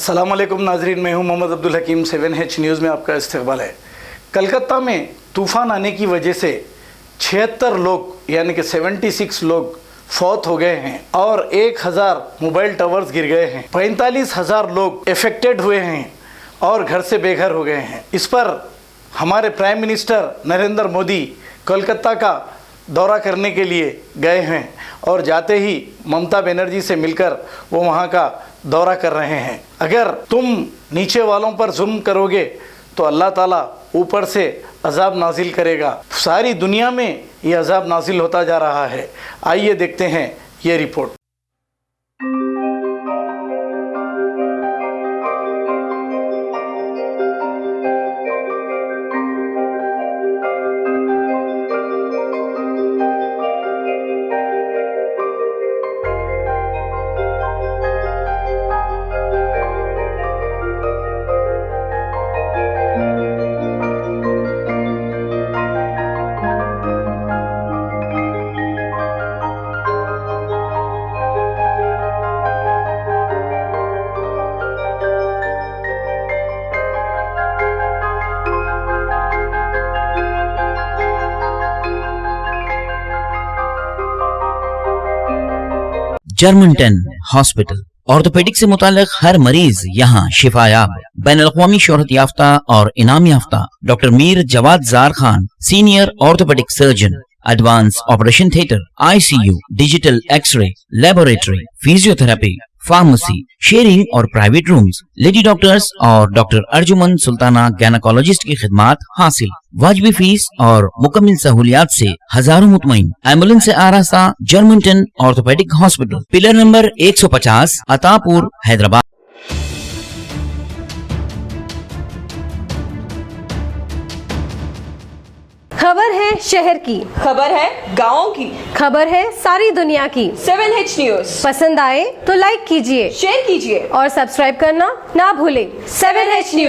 अस्सलाम वालेकुम नाजरीन, मैं हूं मोहम्मद अब्दुल हकीम। 7H न्यूज़ में आपका इस्तकबाल है। कलकत्ता में तूफ़ान आने की वजह से 76 लोग यानी कि 76 लोग फौत हो गए हैं और 1000 मोबाइल टावर्स गिर गए हैं। 45,000 लोग इफ़ेक्टेड हुए हैं और घर से बेघर हो गए हैं। इस पर हमारे प्राइम मिनिस्टर नरेंद्र मोदी कोलकाता का दौरा करने के लिए गए हैं और जाते ही ममता बनर्जी से मिलकर वो वहाँ का दौरा कर रहे हैं। अगर तुम नीचे वालों पर जुल्म करोगे तो अल्लाह ताला ऊपर से अजाब नाजिल करेगा। सारी दुनिया में ये अजाब नाजिल होता जा रहा है। आइए देखते हैं ये रिपोर्ट। जर्मनटन हॉस्पिटल ऑर्थोपेडिक से मुताल्लिक हर मरीज यहाँ शिफायाब। बैनुल-अक़वामी शोहरत याफ्ता और इनाम याफ्ता डॉक्टर मीर जवाद जार Khan, senior orthopaedic surgeon, advance operation theatre, ICU, digital x ray, laboratory, physiotherapy, pharmacy, sharing और प्राइवेट रूम्स, लेडी डॉक्टर्स और डॉक्टर अर्जुमन सुल्ताना गायनेकोलॉजिस्ट की खिदमात हासिल। वाजिबी फीस और मुकम्मल सहूलियात से हजारों मुतमईन। एम्बुलेंस से आरास्ता Germanton orthopaedic hospital, pillar number 150, Attapur, Hyderabad. खबर है शहर की, खबर है गाँव की, खबर है सारी दुनिया की। 7H न्यूज़ पसंद आए तो लाइक कीजिए, शेयर कीजिए और सब्सक्राइब करना ना भूलें। 7H news.